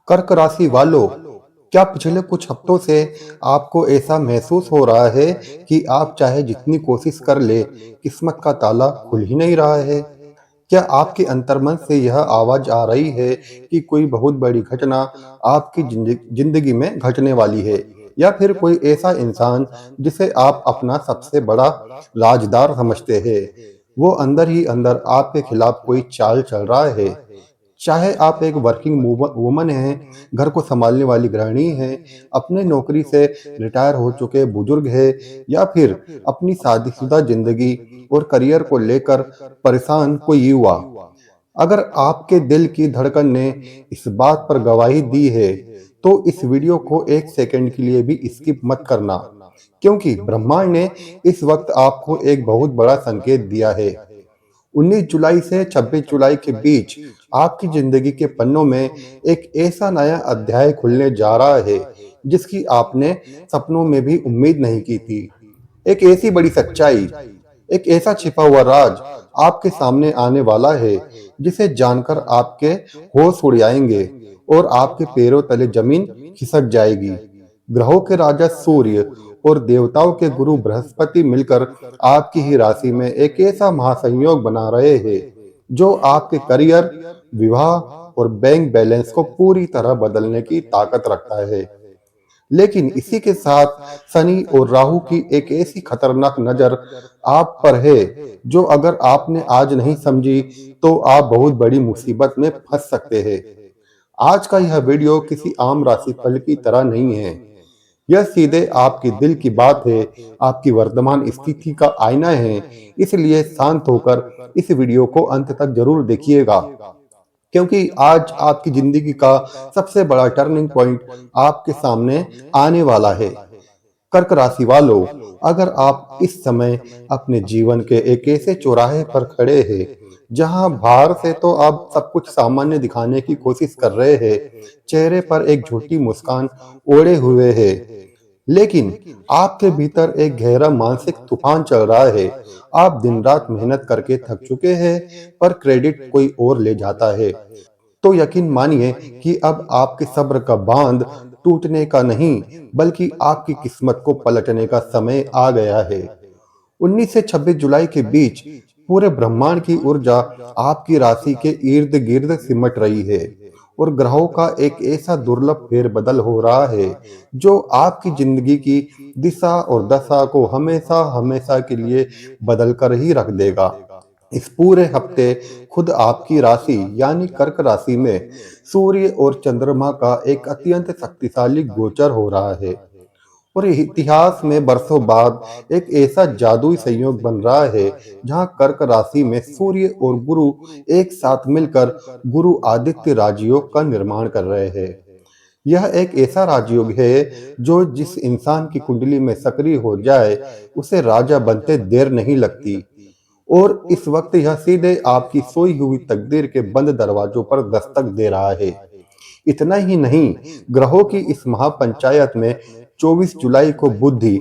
कर्क राशि वालों, क्या पिछले कुछ हफ्तों से आपको ऐसा महसूस हो रहा है कि आप चाहे जितनी कोशिश कर ले, किस्मत का ताला खुल ही नहीं रहा है? क्या आपके अंतर्मन से यह आवाज आ रही है कि कोई बहुत बड़ी घटना आपकी जिंदगी में घटने वाली है? या फिर कोई ऐसा इंसान जिसे आप अपना सबसे बड़ा राजदार समझते हैं, वो अंदर ही अंदर आपके खिलाफ कोई चाल चल रहा है? चाहे आप एक वर्किंग वुमन हैं, घर को संभालने वाली गृहिणी हैं, अपने नौकरी से रिटायर हो चुके बुजुर्ग हैं, या फिर अपनी शादीशुदा जिंदगी और करियर को लेकर परेशान कोई युवा। अगर आपके दिल की धड़कन ने इस बात पर गवाही दी है, तो इस वीडियो को एक सेकंड के लिए भी स्किप मत करना, क्योंकि ब्रह्मांड ने इस वक्त आपको एक बहुत बड़ा संकेत दिया है। 19 जुलाई से 26 जुलाई के बीच आपकी जिंदगी के पन्नों में एक ऐसा नया अध्याय खुलने जा रहा है जिसकी आपने सपनों में भी उम्मीद नहीं की थी। एक ऐसी बड़ी सच्चाई, एक ऐसा छिपा हुआ राज आपके सामने आने वाला है जिसे जानकर आपके होश उड़ जाएंगे और आपके पैरों तले जमीन खिसक जाएगी। ग्रहों के राजा सूर्य और देवताओं के गुरु बृहस्पति मिलकर आपकी ही राशि में एक ऐसा महासंयोग बना रहे हैं जो आपके करियर, विवाह और बैंक बैलेंस को पूरी तरह बदलने की ताकत रखता है। लेकिन इसी के साथ शनि और राहु की एक ऐसी खतरनाक नजर आप पर है जो अगर आपने आज नहीं समझी तो आप बहुत बड़ी मुसीबत में फंस सकते हैं। आज का यह वीडियो किसी आम राशिफल की तरह नहीं है। यह सीधे आपके दिल की बात है, आपकी वर्तमान स्थिति का आईना है। इसलिए शांत होकर इस वीडियो को अंत तक जरूर देखिएगा, क्योंकि आज आपकी जिंदगी का सबसे बड़ा टर्निंग पॉइंट आपके सामने आने वाला है। कर्क राशि वालों, अगर आप इस समय अपने जीवन के एक ऐसे चौराहे पर खड़े हैं जहां बाहर से तो आप सब कुछ सामान्य दिखाने की कोशिश कर रहे हैं, चेहरे पर एक झूठी मुस्कान ओढ़े हुए है, लेकिन आपके भीतर एक गहरा मानसिक तूफान चल रहा है। आप दिन रात मेहनत करके थक चुके हैं, पर क्रेडिट कोई और ले जाता है। तो यकीन मानिए कि अब आपके सब्र का बांध टूटने का नहीं, बल्कि आपकी किस्मत को पलटने का समय आ गया है। 19 से 26 जुलाई के बीच पूरे ब्रह्मांड की ऊर्जा आपकी राशि के इर्द गिर्द सिमट रही है और ग्रहों का एक ऐसा दुर्लभ फेरबदल हो रहा है जो आपकी जिंदगी की दिशा और दशा को हमेशा हमेशा के लिए बदल कर ही रख देगा। इस पूरे हफ्ते खुद आपकी राशि यानी कर्क राशि में सूर्य और चंद्रमा का एक अत्यंत शक्तिशाली गोचर हो रहा है और इतिहास में बरसों बाद एक ऐसा जादुई संयोग बन रहा है जहां कर्क राशि में सूर्य और गुरु एक साथ मिलकर गुरु आदित्य राजयोग का निर्माण कर रहे हैं। यह एक ऐसा राजयोग है जो जिस इंसान की कुंडली में सक्रिय हो जाए उसे राजा बनते देर नहीं लगती, और इस वक्त यह सीधे आपकी सोई हुई तकदीर के बंद दरवाजों पर दस्तक दे रहा है। इतना ही नहीं, ग्रहों की इस महापंचायत में 24 जुलाई को बुद्धि,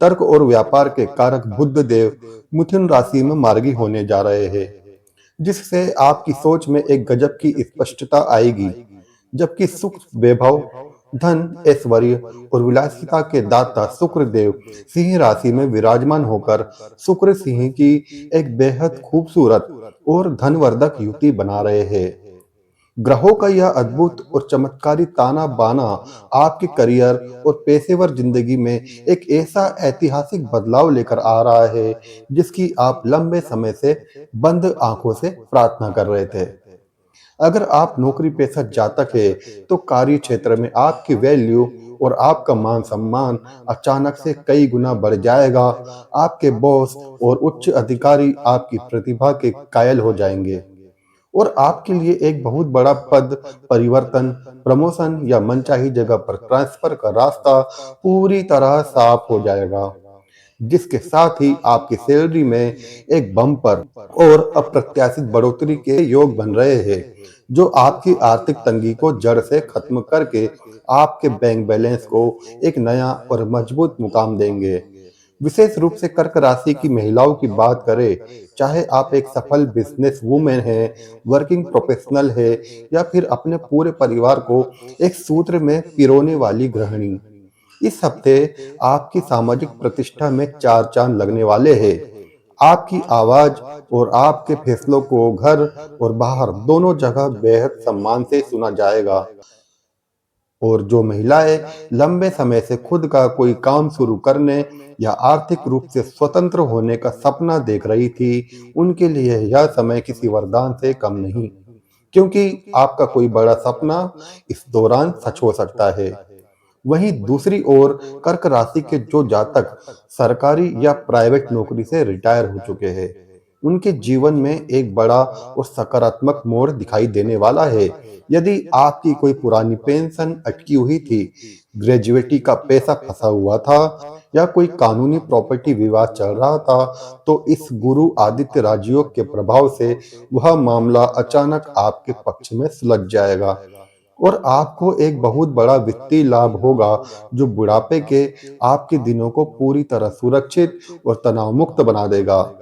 तर्क और व्यापार के कारक बुध देव मिथुन राशि में मार्गी होने जा रहे हैं, जिससे आपकी सोच में एक गजब की स्पष्टता आएगी। जबकि सुख, वैभव, धन, ऐश्वर्य और विलासिता के दाता शुक्र देव सिंह राशि में विराजमान होकर शुक्र सिंह की एक बेहद खूबसूरत और धनवर्धक युति बना रहे हैं। ग्रहों का यह अद्भुत और चमत्कारी ताना बाना आपके करियर और पेशेवर जिंदगी में एक ऐसा ऐतिहासिक बदलाव लेकर आ रहा है जिसकी आप लंबे समय से बंद आंखों से प्रार्थना कर रहे थे। अगर आप नौकरी पेशा जातक है तो कार्य क्षेत्र में आपकी वैल्यू और आपका मान सम्मान अचानक से कई गुना बढ़ जाएगा। आपके बॉस और उच्च अधिकारी आपकी प्रतिभा के कायल हो जाएंगे और आपके लिए एक बहुत बड़ा पद परिवर्तन, प्रमोशन या मनचाही जगह पर ट्रांसफर का रास्ता पूरी तरह साफ हो जाएगा, जिसके साथ ही आपकी सैलरी में एक बम्पर और अप्रत्याशित बढ़ोतरी के योग बन रहे हैं जो आपकी आर्थिक तंगी को जड़ से खत्म करके आपके बैंक बैलेंस को एक नया और मजबूत मुकाम देंगे। विशेष रूप से कर्क राशि की महिलाओं की बात करें, चाहे आप एक सफल बिजनेस वूमेन हैं, वर्किंग प्रोफेशनल है या फिर अपने पूरे परिवार को एक सूत्र में पिरोने वाली गृहिणी, इस हफ्ते आपकी सामाजिक प्रतिष्ठा में चार चांद लगने वाले हैं। आपकी आवाज और आपके फैसलों को घर और बाहर दोनों जगह बेहद सम्मान से सुना जाएगा। और जो महिलाएं लंबे समय से खुद का कोई काम शुरू करने या आर्थिक रूप से स्वतंत्र होने का सपना देख रही थी, उनके लिए यह समय किसी वरदान से कम नहीं, क्योंकि आपका कोई बड़ा सपना इस दौरान सच हो सकता है। वहीं दूसरी ओर कर्क राशि के जो जातक सरकारी या प्राइवेट नौकरी से रिटायर हो चुके हैं, उनके जीवन में एक बड़ा और सकारात्मक मोड़ दिखाई देने वाला है। यदि आपकी कोई पुरानी पेंशन अटकी हुई थी, ग्रेजुएटी का पैसा फंसा हुआ था या कोई कानूनी प्रॉपर्टी विवाद चल रहा था, तो इस गुरु आदित्य राजयोग के प्रभाव से वह मामला अचानक आपके पक्ष में सुलझ जाएगा और आपको एक बहुत बड़ा वित्तीय लाभ होगा, जो बुढ़ापे के आपके दिनों को पूरी तरह सुरक्षित और तनाव मुक्त बना देगा।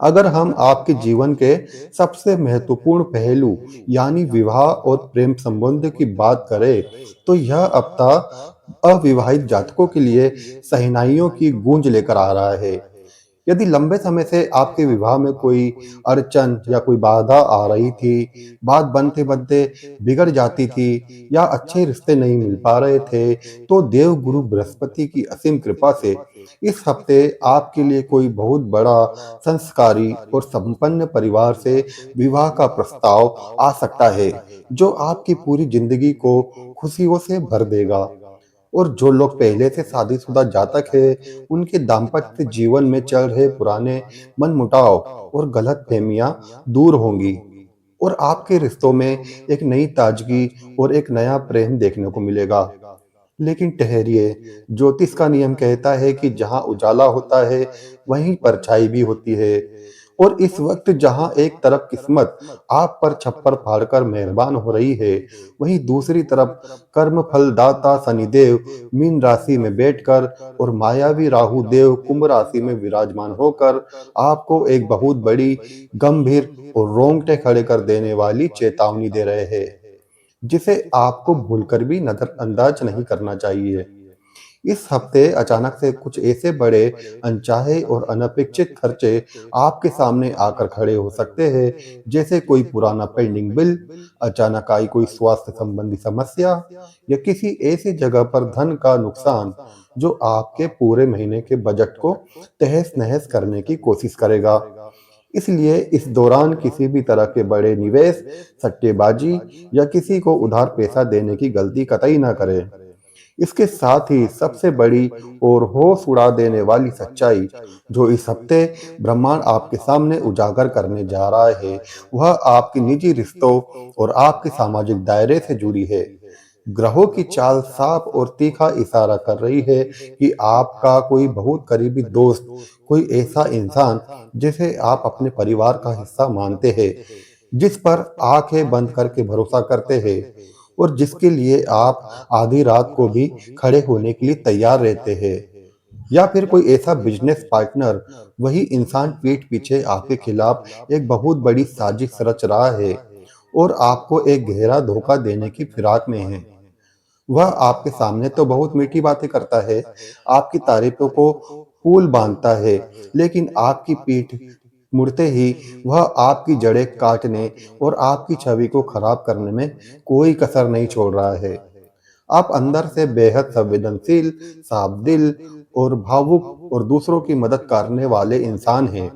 अगर हम आपके जीवन के सबसे महत्वपूर्ण पहलू यानी विवाह और प्रेम संबंध की बात करें, तो यह हफ्ता अविवाहित जातकों के लिए शहनाइयों की गूंज लेकर आ रहा है। यदि लंबे समय से आपके विवाह में कोई अड़चन या कोई बाधा आ रही थी, बात बनते-बनते बिगड़ जाती थी या अच्छे रिश्ते नहीं मिल पा रहे थे, तो देव गुरु बृहस्पति की असीम कृपा से इस हफ्ते आपके लिए कोई बहुत बड़ा संस्कारी और संपन्न परिवार से विवाह का प्रस्ताव आ सकता है, जो आपकी पूरी जिंदगी को खुशियों से भर देगा। और जो लोग पहले से शादीशुदा जातक हैं, उनके दाम्पत्य जीवन में चल रहे पुराने मनमुटाव और गलतफहमियां दूर होंगी और आपके रिश्तों में एक नई ताजगी और एक नया प्रेम देखने को मिलेगा। लेकिन ठहरिए, ज्योतिष का नियम कहता है कि जहां उजाला होता है, वहीं परछाई भी होती है। और इस वक्त जहां एक तरफ किस्मत आप पर छप्पर फाड़कर मेहरबान हो रही है, वहीं दूसरी तरफ कर्म फलदाता शनिदेव मीन राशि में बैठकर और मायावी राहु देव कुंभ राशि में विराजमान होकर आपको एक बहुत बड़ी, गंभीर और रोंगटे खड़े कर देने वाली चेतावनी दे रहे हैं, जिसे आपको भूलकर भी नजरअंदाज नहीं करना चाहिए। इस हफ्ते अचानक से कुछ ऐसे बड़े अनचाहे और अनपेक्षित खर्चे आपके सामने आकर खड़े हो सकते हैं, जैसे कोई पुराना पेंडिंग बिल, अचानक आई कोई स्वास्थ्य संबंधी समस्या या किसी ऐसी जगह पर धन का नुकसान जो आपके पूरे महीने के बजट को तहस नहस करने की कोशिश करेगा। इसलिए इस दौरान किसी भी तरह के बड़े निवेश, सट्टेबाजी या किसी को उधार पैसा देने की गलती कतई ना करें। इसके साथ ही सबसे बड़ी और होश उड़ा देने वाली सच्चाई जो इस हफ्ते ब्रह्मांड आपके सामने उजागर करने जा रहा है, वह आपके निजी रिश्तों और आपके सामाजिक दायरे से जुड़ी है। ग्रहों की चाल साफ और तीखा इशारा कर रही है कि आपका कोई बहुत करीबी दोस्त, कोई ऐसा इंसान जिसे आप अपने परिवार का हिस्सा मानते हैं, जिस पर आंखें बंद करके भरोसा करते हैं और जिसके लिए आप आधी रात को भी खड़े होने के लिए तैयार रहते हैं, या फिर कोई ऐसा बिजनेस पार्टनर, वही इंसान पीठ पीछे आपके खिलाफ एक बहुत बड़ी साजिश रच रहा है और आपको एक गहरा धोखा देने की फिराक में है। वह आपके सामने तो बहुत मीठी बातें करता है, आपकी तारीफों को फूल बांधता है, लेकिन आपकी पीठ मुड़ते ही वह आपकी जड़ें काटने और आपकी छवि को खराब करने में कोई कसर नहीं छोड़ रहा है। आप अंदर से बेहद संवेदनशील, साफ दिल और भावुक और दूसरों की मदद करने वाले इंसान हैं।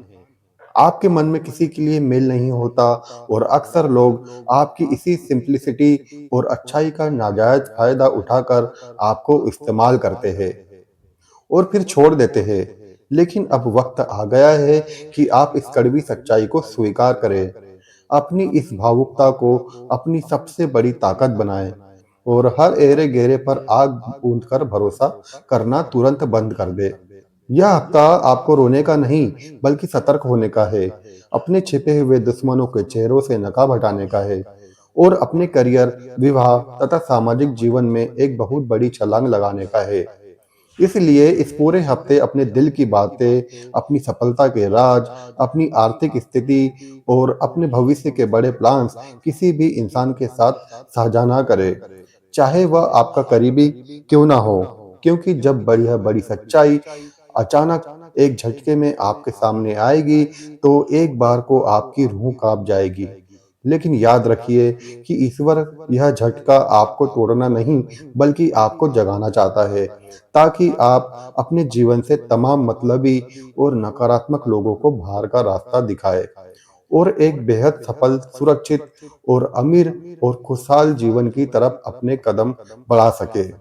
आपके मन में किसी के लिए मेल नहीं होता और अक्सर लोग आपकी इसी सिंप्लिसिटी और अच्छाई का नाजायज फायदा उठाकर आपको इस्तेमाल करते हैं और फिर छोड़ देते हैं। लेकिन अब वक्त आ गया है कि आप इस कड़वी सच्चाई को स्वीकार करें, अपनी इस भावुकता को अपनी सबसे बड़ी ताकत बनाएं और हर एरे गहरे पर आग बूंद कर भरोसा करना तुरंत बंद कर दे। यह हफ्ता आपको रोने का नहीं, बल्कि सतर्क होने का है, अपने छिपे हुए दुश्मनों के चेहरों से नकाब हटाने का है और अपने करियर, विवाह तथा सामाजिक जीवन में एक बहुत बड़ी छलांग लगाने का है। इसलिए इस पूरे हफ्ते अपने दिल की बातें, अपनी सफलता के राज, अपनी आर्थिक स्थिति और अपने भविष्य के बड़े प्लान्स किसी भी इंसान के साथ साझा ना करें, चाहे वह आपका करीबी क्यों ना हो। क्योंकि जब यह बड़ी सच्चाई अचानक एक झटके में आपके सामने आएगी, तो एक बार को आपकी रूह काँप जाएगी। लेकिन याद रखिए कि ईश्वर यह झटका आपको तोड़ना नहीं, बल्कि आपको जगाना चाहता है, ताकि आप अपने जीवन से तमाम मतलबी और नकारात्मक लोगों को बाहर का रास्ता दिखाएँ और एक बेहद सफल, सुरक्षित और अमीर और खुशहाल जीवन की तरफ अपने कदम बढ़ा सकें।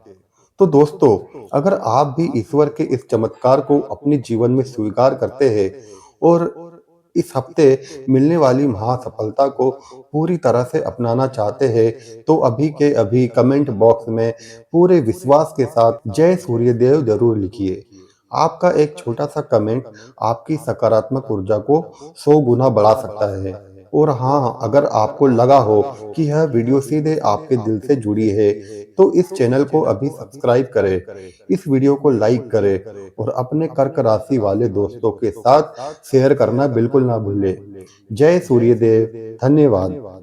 तो दोस्तों, अगर आप भी ईश्वर के इस चमत्कार को अपने जीवन में स्वीकार करते हैं और इस हफ्ते मिलने वाली महासफलता को पूरी तरह से अपनाना चाहते हैं, तो अभी के अभी कमेंट बॉक्स में पूरे विश्वास के साथ जय सूर्यदेव जरूर लिखिए। आपका एक छोटा सा कमेंट आपकी सकारात्मक ऊर्जा को 100 गुना बढ़ा सकता है। और हाँ, अगर आपको लगा हो कि यह वीडियो सीधे आपके दिल से जुड़ी है, तो इस चैनल को अभी सब्सक्राइब करें, इस वीडियो को लाइक करें और अपने कर्क राशि वाले दोस्तों के साथ शेयर करना बिल्कुल ना भूलें। जय सूर्यदेव, धन्यवाद।